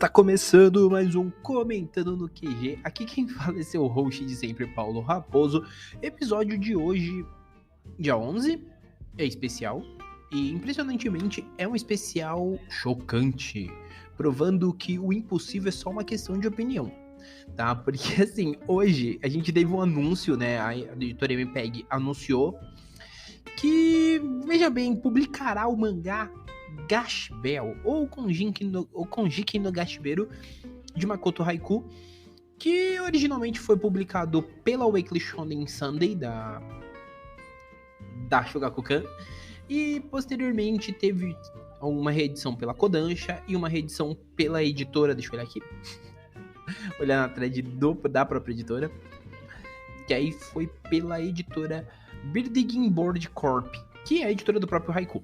Está começando mais um Comentando no QG. Aqui quem fala é seu host de sempre, Paulo Raposo. Episódio de hoje, dia 11, é especial. E impressionantemente é um especial chocante, provando que o impossível é só uma questão de opinião, tá? Porque assim, hoje a gente teve um anúncio, né? A editora MPEG anunciou que, veja bem, publicará o mangá Gash Bell, ou Konjiki no Gashiberu, de Makoto Haiku, que originalmente foi publicado pela Weekly Shonen Sunday, da Shogakukan, e posteriormente teve uma reedição pela Kodansha e uma reedição pela editora, deixa eu olhar aqui, olhar na thread da própria editora, que aí foi pela editora Birdigin Board Corp, que é a editora do próprio Haiku,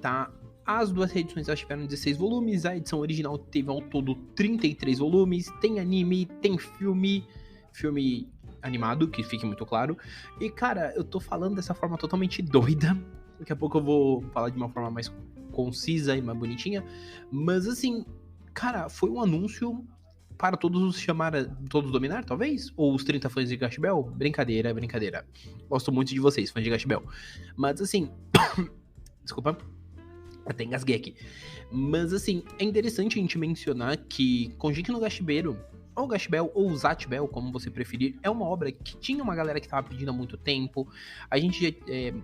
tá? As duas reedições elas tiveram 16 volumes, a edição original teve ao todo 33 volumes, tem anime, tem filme animado, que fique muito claro. E cara, eu tô falando dessa forma totalmente doida, daqui a pouco eu vou falar de uma forma mais concisa e mais bonitinha, mas assim, cara, foi um anúncio para todos todos dominar, talvez? Ou os 30 fãs de Gash Bell? Brincadeira. Gosto muito de vocês, fãs de Gash Bell. Mas assim, desculpa, até engasguei aqui. Mas assim, é interessante a gente mencionar que Konjiki no Gashiberu, ou Gash Bell, ou Zatch Bell, como você preferir, é uma obra que tinha uma galera que tava pedindo há muito tempo. A gente,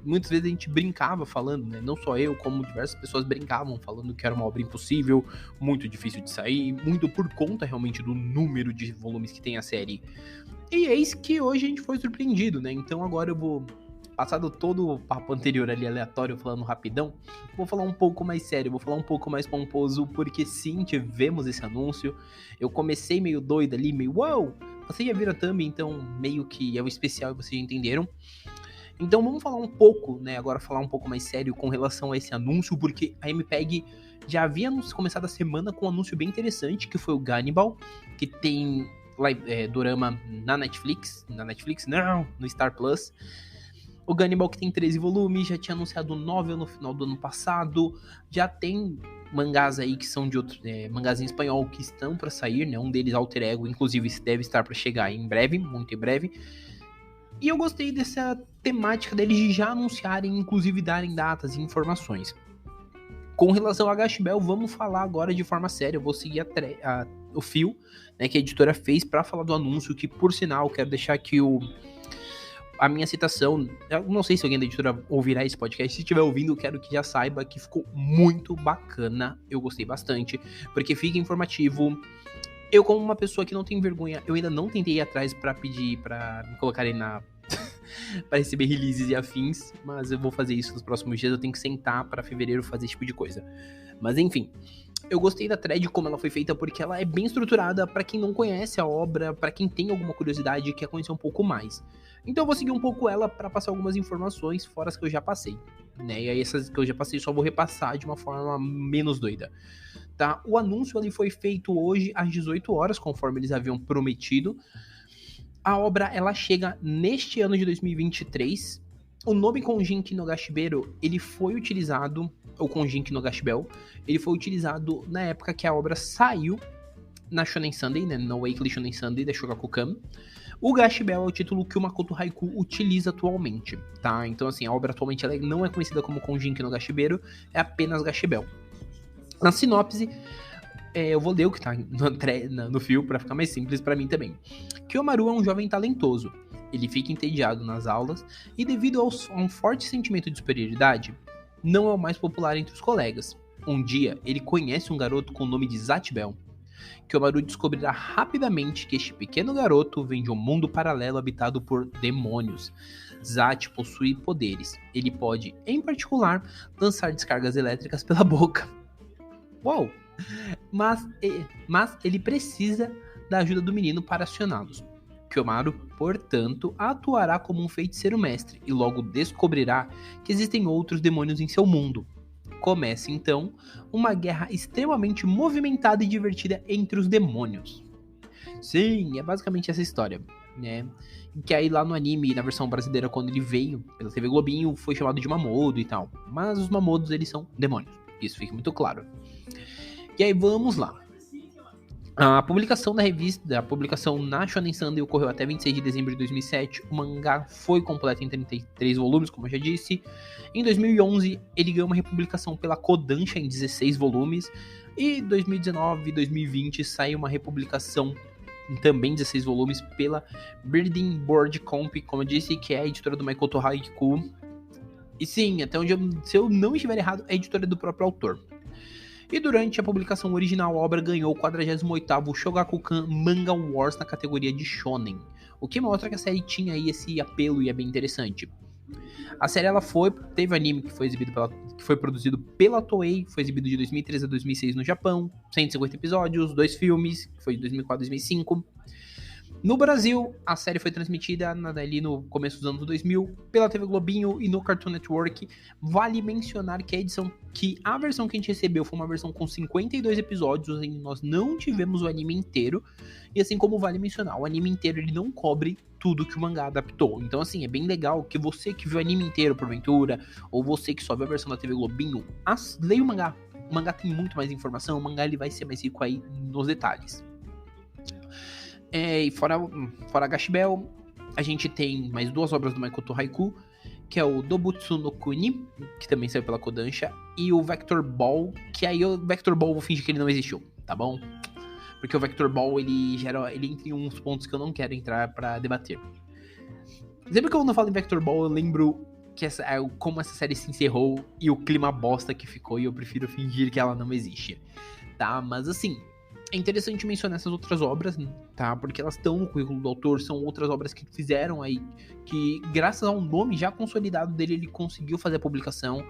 muitas vezes a gente brincava falando, né? Não só eu, como diversas pessoas brincavam falando que era uma obra impossível, muito difícil de sair, muito por conta realmente do número de volumes que tem a série. E eis que hoje a gente foi surpreendido, né? Então agora eu vou, passado todo o papo anterior ali aleatório, falando rapidão, vou falar um pouco mais sério, vou falar um pouco mais pomposo, porque sim, tivemos esse anúncio. Eu comecei meio doido ali, meio uau! Vocês já viram a thumb, então meio que é o especial e vocês já entenderam. Então vamos falar um pouco, né, agora falar um pouco mais sério com relação a esse anúncio, porque a MPEG já havia começado a semana com um anúncio bem interessante, que foi o Gannibal, que tem dorama na Netflix, não, no Star Plus. O Gannibal, que tem 13 volumes, já tinha anunciado 9 no final do ano passado, já tem mangás aí que são de outros mangás em espanhol que estão para sair, né? Um deles, Alter Ego, inclusive deve estar para chegar em breve, muito em breve. E eu gostei dessa temática deles de já anunciarem, inclusive darem datas e informações. Com relação a Gash Bell, vamos falar agora de forma séria. Eu vou seguir o fio, né, que a editora fez para falar do anúncio, que por sinal, quero deixar aqui a minha citação. Eu não sei se alguém da editora ouvirá esse podcast. Se estiver ouvindo, eu quero que já saiba que ficou muito bacana. Eu gostei bastante, porque fica informativo. Eu, como uma pessoa que não tem vergonha, eu ainda não tentei ir atrás pra pedir pra me colocarem pra receber releases e afins, mas eu vou fazer isso nos próximos dias. Eu tenho que sentar pra fevereiro fazer esse tipo de coisa. Mas enfim, eu gostei da thread como ela foi feita, porque ela é bem estruturada pra quem não conhece a obra, pra quem tem alguma curiosidade e quer conhecer um pouco mais. Então eu vou seguir um pouco ela pra passar algumas informações, fora as que eu já passei, né? E aí essas que eu já passei só vou repassar de uma forma menos doida, tá? O anúncio ali foi feito hoje às 18 horas, conforme eles haviam prometido. A obra, ela chega neste ano de 2023. O nome Konjiki no Gashiberu, ele foi utilizado, ou Konjiki no Gashibel, ele foi utilizado na época que a obra saiu na Shonen Sunday, né, na Weekly Shonen Sunday da Shogakukan. O Gash Bell é o título que o Makoto Haiku utiliza atualmente, tá? Então, assim, a obra atualmente ela não é conhecida como Konjiki no Gashiberu, é apenas Gash Bell. Na sinopse, eu vou ler o que tá no fio pra ficar mais simples pra mim também. Kiyomaru é um jovem talentoso. Ele fica entediado nas aulas e, devido a um forte sentimento de superioridade, não é o mais popular entre os colegas. Um dia, ele conhece um garoto com o nome de Zatch Bell. Kiyomaru descobrirá rapidamente que este pequeno garoto vem de um mundo paralelo habitado por demônios. Zatch possui poderes. Ele pode, em particular, lançar descargas elétricas pela boca. Uau! Mas ele precisa da ajuda do menino para acioná-los. Kiyomaru, portanto, atuará como um feiticeiro mestre e logo descobrirá que existem outros demônios em seu mundo. Começa então uma guerra extremamente movimentada e divertida entre os demônios. Sim, é basicamente essa história, né? Que aí lá no anime, na versão brasileira, quando ele veio pela TV Globinho, foi chamado de Mamodo e tal. Mas os Mamodos, eles são demônios. Isso fica muito claro. E aí vamos lá. A publicação da revista, a publicação na Shonen Sunday ocorreu até 26 de dezembro de 2007. O mangá foi completo em 33 volumes, como eu já disse. Em 2011, ele ganhou uma republicação pela Kodansha em 16 volumes. E em 2019 e 2020 saiu uma republicação em também 16 volumes pela Birding Board Comp, como eu disse, que é a editora do Makoto Haiku. E sim, até onde se eu não estiver errado, é a editora do próprio autor. E durante a publicação original, a obra ganhou o 48º Shogakukan Manga Wars na categoria de Shonen, o que mostra que a série tinha aí esse apelo e é bem interessante. A série ela teve anime que foi produzido pela Toei, foi exibido de 2013 a 2006 no Japão, 150 episódios, 2 filmes, que foi de 2004 a 2005. No Brasil, a série foi transmitida ali no começo dos anos 2000 pela TV Globinho e no Cartoon Network. Vale mencionar que a versão que a gente recebeu foi uma versão com 52 episódios, em nós não tivemos o anime inteiro. E assim como vale mencionar, o anime inteiro ele não cobre tudo que o mangá adaptou. Então assim, é bem legal que você que viu o anime inteiro porventura, ou você que só viu a versão da TV Globinho, leia o mangá. O mangá tem muito mais informação, o mangá ele vai ser mais rico aí nos detalhes. E fora Gashbel, a gente tem mais 2 obras do Makoto Haiku, que é o Dobutsu no Kuni, que também saiu pela Kodansha, e o Vector Ball, que aí o Vector Ball eu vou fingir que ele não existiu, tá bom? Porque o Vector Ball, ele entra em uns pontos que eu não quero entrar pra debater. Sempre que eu não falo em Vector Ball, eu lembro como essa série se encerrou e o clima bosta que ficou, e eu prefiro fingir que ela não existe, tá? Mas assim, é interessante mencionar essas outras obras, tá? Porque elas estão no currículo do autor, são outras obras que fizeram aí, que graças ao nome já consolidado dele, ele conseguiu fazer a publicação.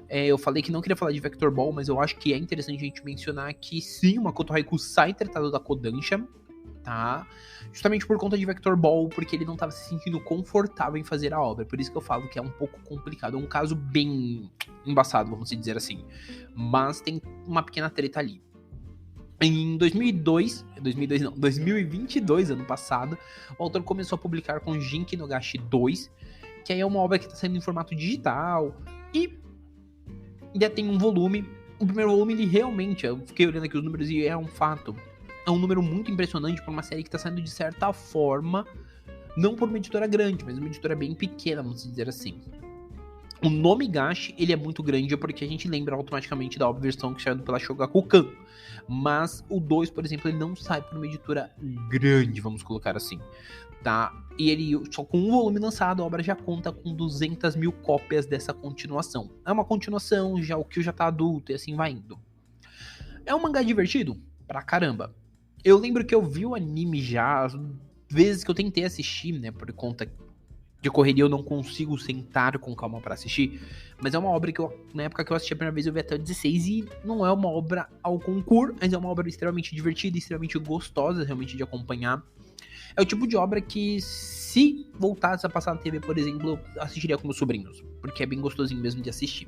Eu falei que não queria falar de Vector Ball, mas eu acho que é interessante a gente mencionar que sim, o Makoto Haiku sai tratado da Kodansha, tá? Justamente por conta de Vector Ball, porque ele não estava se sentindo confortável em fazer a obra. Por isso que eu falo que é um pouco complicado, é um caso bem embaçado, vamos dizer assim. Mas tem uma pequena treta ali. Em 2022, ano passado, o autor começou a publicar com Jinki no Gashi 2, que aí é uma obra que está saindo em formato digital, e ainda tem um volume. O primeiro volume, ele realmente, eu fiquei olhando aqui os números e é um fato, é um número muito impressionante para uma série que está saindo de certa forma, não por uma editora grande, mas uma editora bem pequena, vamos dizer assim. O nome Gashi, ele é muito grande porque a gente lembra automaticamente da versão que saiu pela Shogakukan. Mas o 2, por exemplo, ele não sai por uma editora grande, vamos colocar assim, tá? E ele, só com um volume lançado, a obra já conta com 200 mil cópias dessa continuação. É uma continuação, já o Kyo já tá adulto e assim vai indo. É um mangá divertido? Pra caramba. Eu lembro que eu vi o anime já, às vezes que eu tentei assistir, né, por conta de correria eu não consigo sentar com calma pra assistir, mas é uma obra que na época que eu assisti a primeira vez eu vi até o 16 e não é uma obra ao concurso, mas é uma obra extremamente divertida, extremamente gostosa realmente de acompanhar. É o tipo de obra que se voltasse a passar na TV, por exemplo, eu assistiria com meus sobrinhos, porque é bem gostosinho mesmo de assistir.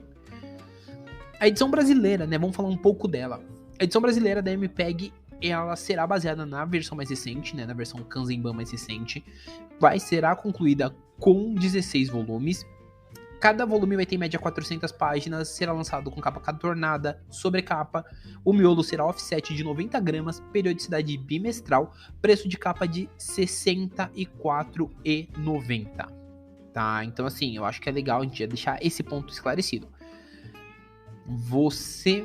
A edição brasileira, né, vamos falar um pouco dela. A edição brasileira da MPEG, ela será baseada na versão mais recente, né, na versão Kanzenban mais recente, será concluída com 16 volumes. Cada volume vai ter em média 400 páginas, será lançado com capa cadornada, sobrecapa, o miolo será offset de 90 gramas, periodicidade bimestral, preço de capa de R$ 64,90. Tá? Então assim, eu acho que é legal a gente já deixar esse ponto esclarecido. Você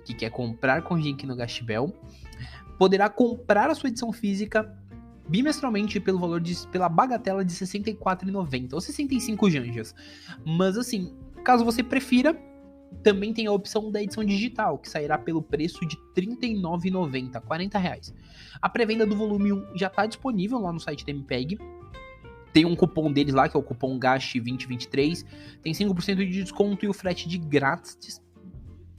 que quer comprar com Jinki no Gashbel poderá comprar a sua edição física bimestralmente pela bagatela de R$ 64,90 ou 65 janjas. Mas assim, caso você prefira, também tem a opção da edição digital, que sairá pelo preço de R$ 39,90, R$ 40. A pré-venda do volume 1 já está disponível lá no site da MPEG. Tem um cupom deles lá, que é o cupom GASH2023. Tem 5% de desconto e o frete de grátis.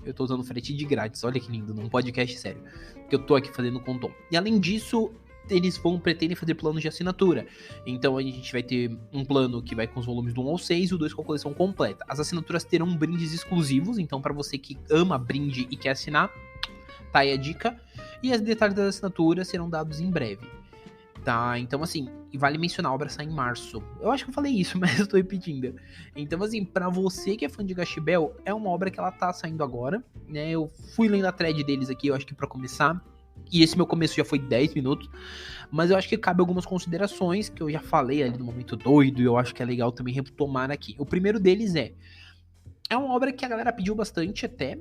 Eu tô usando frete de grátis, olha que lindo, num podcast sério, que eu tô aqui fazendo com o Tom. E além disso, eles pretendem fazer planos de assinatura. Então a gente vai ter um plano que vai com os volumes do 1 ao 6 e o 2 com a coleção completa. As assinaturas terão brindes exclusivos, então para você que ama brinde e quer assinar, tá aí a dica. E os detalhes das assinaturas serão dados em breve. Tá, então assim, e vale mencionar, a obra sai em março. Eu acho que eu falei isso, mas eu tô repetindo. Então assim, pra você que é fã de Gash Bell, é uma obra que ela tá saindo agora, né? Eu fui lendo a thread deles aqui, eu acho que pra começar. E esse meu começo já foi 10 minutos. Mas eu acho que cabe algumas considerações que eu já falei ali no momento doido. E eu acho que é legal também retomar aqui. O primeiro deles é uma obra que a galera pediu bastante até.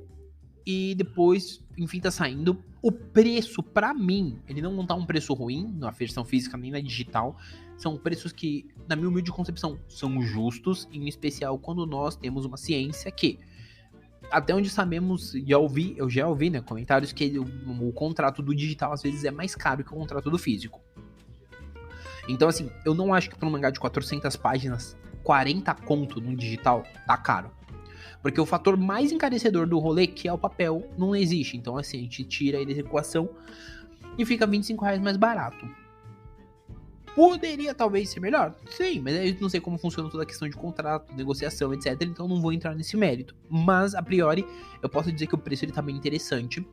E depois, enfim, tá saindo. O preço, pra mim, ele não tá um preço ruim na versão física nem na digital. São preços que, na minha humilde concepção, são justos. Em especial quando nós temos uma ciência que, até onde sabemos, eu já ouvi, né, comentários que o contrato do digital às vezes é mais caro que o contrato do físico. Então, assim, eu não acho que pra um mangá de 400 páginas, 40 conto no digital tá caro. Porque o fator mais encarecedor do rolê, que é o papel, não existe. Então, assim, a gente tira ele da equação e fica R$25 mais barato. Poderia talvez ser melhor? Sim, mas eu não sei como funciona toda a questão de contrato, negociação, etc. Então não vou entrar nesse mérito. Mas, a priori, eu posso dizer que o preço ele tá bem interessante.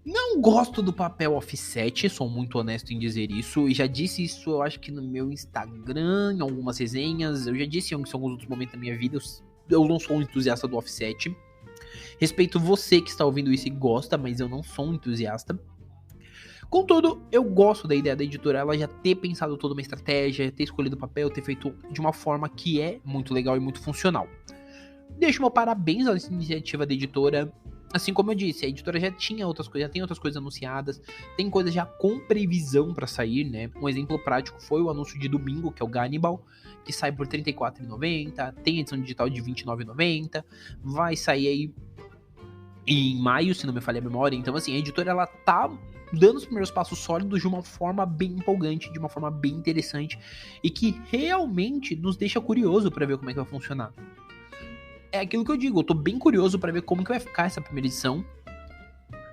Não gosto do papel offset, sou muito honesto em dizer isso. E já disse isso, eu acho que no meu Instagram, em algumas resenhas. Eu já disse em alguns outros momentos da minha vida. Eu não sou um entusiasta do offset. Respeito você que está ouvindo isso e gosta, mas eu não sou um entusiasta. Contudo, eu gosto da ideia da editora, ela já ter pensado toda uma estratégia, ter escolhido o papel, ter feito de uma forma que é muito legal e muito funcional. Deixo meu parabéns à iniciativa da editora. Assim como eu disse, a editora já tinha outras coisas, já tem outras coisas anunciadas, tem coisas já com previsão para sair, né? Um exemplo prático foi o anúncio de domingo, que é o Gannibal, que sai por R$ 34,90, tem edição digital de R$ 29,90, vai sair aí em maio, se não me falha a memória. Então, assim, a editora, ela tá dando os primeiros passos sólidos de uma forma bem empolgante, de uma forma bem interessante, e que realmente nos deixa curioso para ver como é que vai funcionar. É aquilo que eu digo, eu tô bem curioso pra ver como que vai ficar essa primeira edição.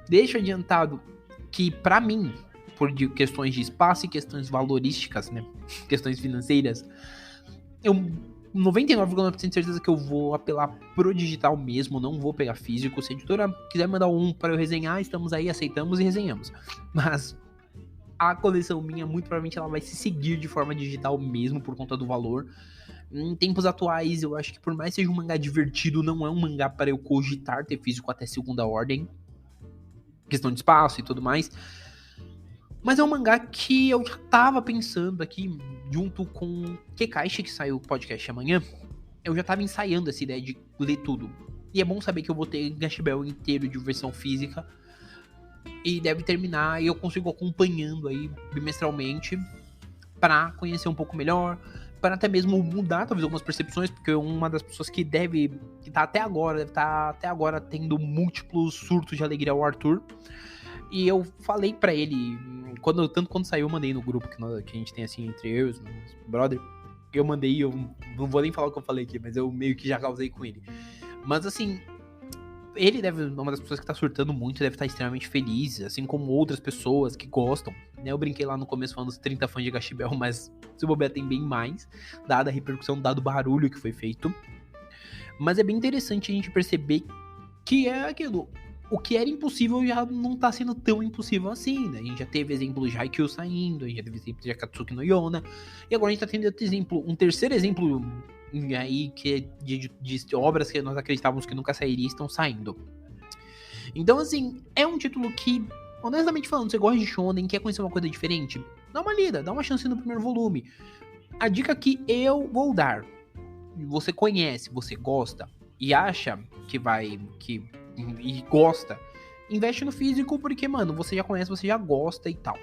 Deixo adiantado que, pra mim, por questões de espaço e questões valorísticas, né, questões financeiras, eu 99,9% de certeza que eu vou apelar pro digital mesmo, não vou pegar físico. Se a editora quiser mandar um para eu resenhar, estamos aí, aceitamos e resenhamos. Mas a coleção minha, muito provavelmente, ela vai se seguir de forma digital mesmo, por conta do valor. Em tempos atuais, eu acho que por mais que seja um mangá divertido, não é um mangá para eu cogitar ter físico até segunda ordem. Questão de espaço e tudo mais. Mas é um mangá que eu já tava pensando aqui, junto com Kekaishi, que saiu o podcast amanhã. Eu já tava ensaiando essa ideia de ler tudo. E é bom saber que eu vou ter Gash Bell inteiro de versão física. E deve terminar, e eu consigo acompanhando aí bimestralmente pra conhecer um pouco melhor, para até mesmo mudar talvez algumas percepções, porque uma das pessoas que deve estar até agora tendo múltiplos surtos de alegria ao Arthur. E eu falei pra ele, tanto quando saiu, eu mandei no grupo que a gente tem assim entre eu e os meus brother. Eu mandei, eu não vou nem falar o que eu falei aqui, mas eu meio que já causei com ele. Mas assim, ele deve, uma das pessoas que tá surtando muito, deve estar extremamente feliz, assim como outras pessoas que gostam, né? Eu brinquei lá no começo falando dos 30 fãs de Gash Bell, mas se bobear tem bem mais, dada a repercussão, dado o barulho que foi feito. Mas é bem interessante a gente perceber que é aquilo, o que era impossível já não tá sendo tão impossível assim, né? A gente já teve exemplos de Haikyuu saindo, a gente já teve exemplos de Akatsuki no Yona, e agora a gente tá tendo outro exemplo, um terceiro exemplo aí que é de obras que nós acreditávamos que nunca sairia, estão saindo. Então, assim, é um título que, honestamente falando, você gosta de shonen, quer conhecer uma coisa diferente, dá uma lida, dá uma chance no primeiro volume. A dica que eu vou dar, você conhece, você gosta e acha e gosta, investe no físico, porque, mano, você já conhece, você já gosta e tal.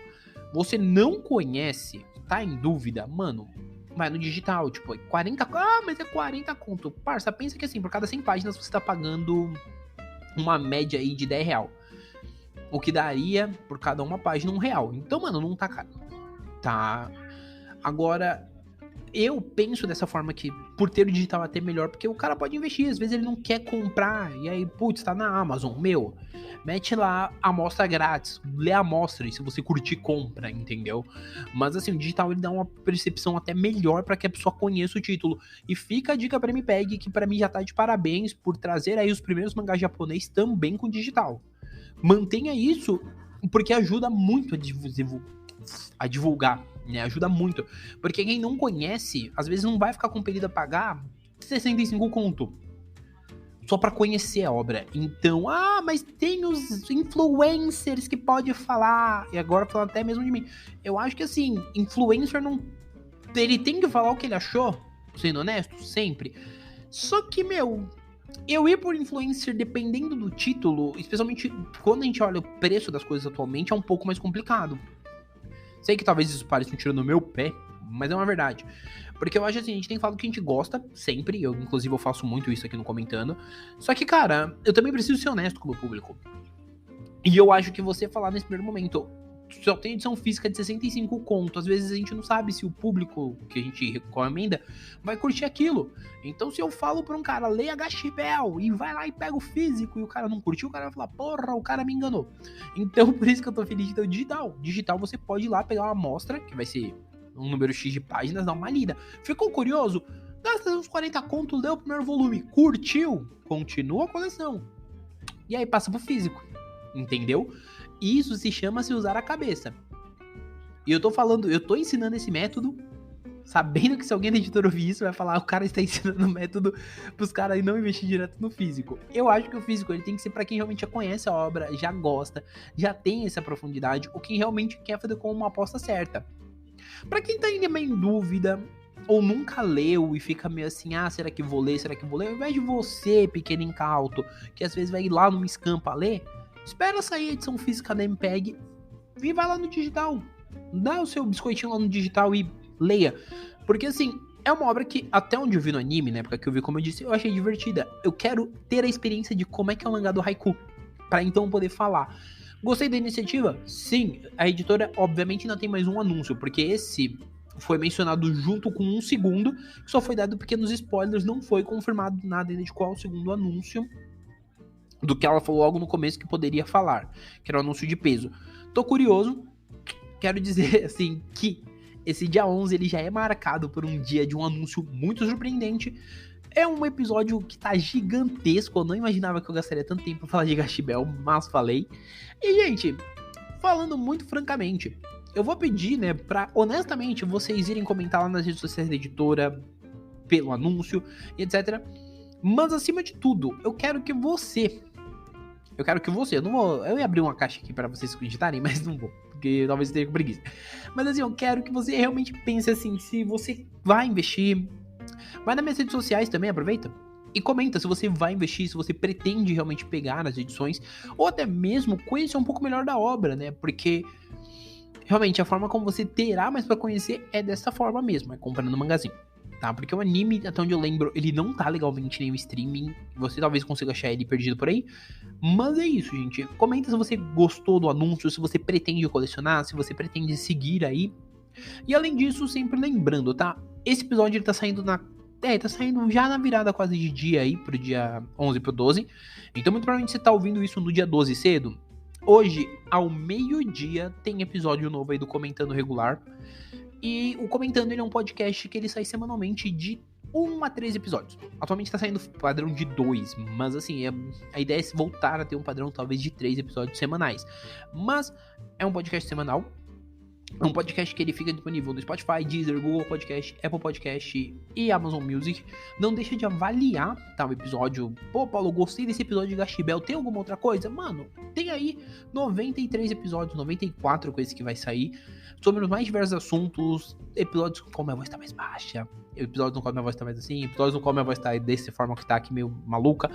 Você não conhece, tá em dúvida, mano, vai no digital, tipo, 40... Ah, mas é 40 conto. Parça, pensa que assim, por cada 100 páginas você tá pagando uma média aí de R$10. O que daria, por cada uma página, R$1. Então, mano, não tá caro. Tá? Agora, eu penso dessa forma que, por ter o digital até melhor, porque o cara pode investir, às vezes ele não quer comprar, e aí, putz, tá na Amazon, mete lá a amostra grátis, lê a amostra, e se você curtir, compra, entendeu? Mas assim, o digital ele dá uma percepção até melhor pra que a pessoa conheça o título. E fica a dica pra MPEG, que pra mim já tá de parabéns por trazer aí os primeiros mangás japonês também com digital. Mantenha isso, porque ajuda muito a a divulgar, né? Ajuda muito. Porque quem não conhece, às vezes não vai ficar compelido a pagar 65 conto. Só pra conhecer a obra. Então, mas tem os influencers que pode falar. E agora falando até mesmo de mim. Eu acho que assim, influencer não... Ele tem que falar o que ele achou, sendo honesto, sempre. Só que, eu ir por influencer dependendo do título, especialmente quando a gente olha o preço das coisas atualmente, é um pouco mais complicado. Sei que talvez isso pareça um tiro no meu pé, mas é uma verdade. Porque eu acho assim, a gente tem que falar do que a gente gosta, sempre. Inclusive, eu faço muito isso aqui no Comentando. Só que, cara, eu também preciso ser honesto com o meu público. E eu acho que você falar nesse primeiro momento, só tem edição física de 65 conto. Às vezes a gente não sabe se o público que a gente recomenda vai curtir aquilo. Então, se eu falo pra um cara, leia Gashibel e vai lá e pega o físico e o cara não curtiu, o cara vai falar, porra, o cara me enganou. Então, por isso que eu tô feliz de ter o digital. Digital, você pode ir lá pegar uma amostra, que vai ser um número X de páginas, dar uma lida. Ficou curioso? Gasta uns 40 conto, lê o primeiro volume. Curtiu? Continua a coleção. E aí passa pro físico. Entendeu? Isso se chama se usar a cabeça. E eu tô ensinando esse método, sabendo que se alguém da editora ouvir isso, vai falar, o cara está ensinando o método pros caras não investir direto no físico. Eu acho que o físico ele tem que ser pra quem realmente já conhece a obra, já gosta, já tem essa profundidade, ou quem realmente quer fazer com uma aposta certa. Pra quem tá ainda meio em dúvida, ou nunca leu e fica meio assim, será que vou ler, ao invés de você, pequeno incauto, que às vezes vai ir lá numa escampa ler, espera sair a edição física da MPEG e vai lá no digital. Dá o seu biscoitinho lá no digital e leia. Porque assim, é uma obra que, até onde eu vi no anime, na época que eu vi, como eu disse, eu achei divertida. Eu quero ter a experiência de como é que é o mangá do Haikyuu, pra então poder falar. Gostei da iniciativa? Sim. A editora, obviamente, ainda tem mais um anúncio, porque esse foi mencionado junto com um segundo, que só foi dado pequenos spoilers, não foi confirmado nada ainda de qual é o segundo anúncio, do que ela falou logo no começo que poderia falar, que era um anúncio de peso. Tô curioso, quero dizer, assim, que esse dia 11 ele já é marcado por um dia de um anúncio muito surpreendente. É um episódio que tá gigantesco, eu não imaginava que eu gastaria tanto tempo pra falar de Gashibel, mas falei. E, gente, falando muito francamente, eu vou pedir, né, pra, honestamente, vocês irem comentar lá nas redes sociais da editora, pelo anúncio, etc. Mas, acima de tudo, eu quero que você, eu ia abrir uma caixa aqui pra vocês digitarem, mas não vou, porque talvez eu tenha com preguiça. Mas, assim, eu quero que você realmente pense, assim, se você vai investir. Vai nas minhas redes sociais também, aproveita. E comenta se você vai investir, se você pretende realmente pegar nas edições, ou até mesmo conhecer um pouco melhor da obra, né? Porque, realmente, a forma como você terá mais pra conhecer é dessa forma mesmo, é comprando no mangazinho, tá? Porque o anime, até onde eu lembro, ele não tá legalmente nem no streaming, você talvez consiga achar ele perdido por aí, mas é isso, gente. Comenta se você gostou do anúncio, se você pretende colecionar, se você pretende seguir aí. E além disso, sempre lembrando, tá? Esse episódio ele tá saindo tá saindo já na virada quase de dia aí, pro dia 11 pro 12. Então, muito provavelmente você tá ouvindo isso no dia 12 cedo. Hoje, ao meio-dia, tem episódio novo aí do Comentando Regular. E o Comentando, ele é um podcast que ele sai semanalmente de 1 a 3 episódios. Atualmente tá saindo padrão de 2, mas assim, a ideia é voltar a ter um padrão talvez de 3 episódios semanais. Mas é um podcast semanal. É um podcast que ele fica disponível no Spotify, Deezer, Google Podcast, Apple Podcast e Amazon Music. Não deixa de avaliar, tá, o episódio. Pô, Paulo, gostei desse episódio de Gashibel. Tem alguma outra coisa? Mano, tem aí 93 episódios, 94 com esse que vai sair, sobre os mais diversos assuntos. Episódios com qual minha voz tá mais baixa, episódios no qual minha voz tá mais assim, episódios no qual minha voz tá dessa forma que tá aqui meio maluca.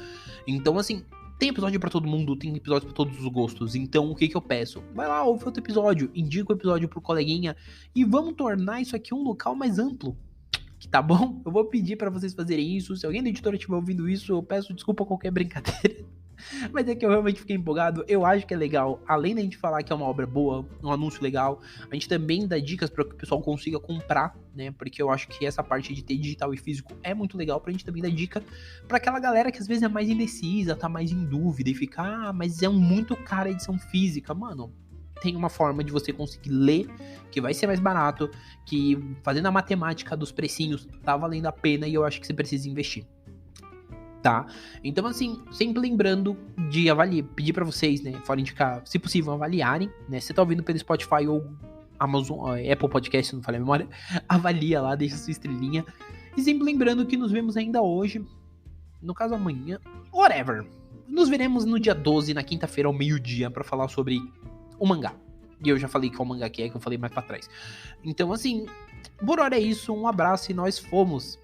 Então, assim, tem episódio pra todo mundo, tem episódio pra todos os gostos. Então, o que eu peço? Vai lá, ouve outro episódio, indica o episódio pro coleguinha e vamos tornar isso aqui um local mais amplo. Que tá bom? Eu vou pedir pra vocês fazerem isso. Se alguém da editora estiver ouvindo isso, eu peço desculpa qualquer brincadeira. Mas é que eu realmente fiquei empolgado. Eu acho que é legal, além da gente falar que é uma obra boa, um anúncio legal, a gente também dá dicas para que o pessoal consiga comprar, né? Porque eu acho que essa parte de ter digital e físico é muito legal pra gente também dar dica pra aquela galera que às vezes é mais indecisa, tá mais em dúvida e fica, mas é muito cara a edição física. Mano, tem uma forma de você conseguir ler, que vai ser mais barato, que fazendo a matemática dos precinhos tá valendo a pena e eu acho que você precisa investir. Tá? Então, assim, sempre lembrando de avaliar, pedir pra vocês, né, fora indicar, se possível, avaliarem, né, se você tá ouvindo pelo Spotify ou Amazon, Apple Podcast, se não falha a memória, avalia lá, deixa sua estrelinha. E sempre lembrando que nos vemos ainda hoje, no caso amanhã, whatever. Nos veremos no dia 12, na quinta-feira, ao meio-dia, pra falar sobre o mangá. E eu já falei qual mangá que eu falei mais pra trás. Então, assim, por hora é isso, um abraço e nós fomos.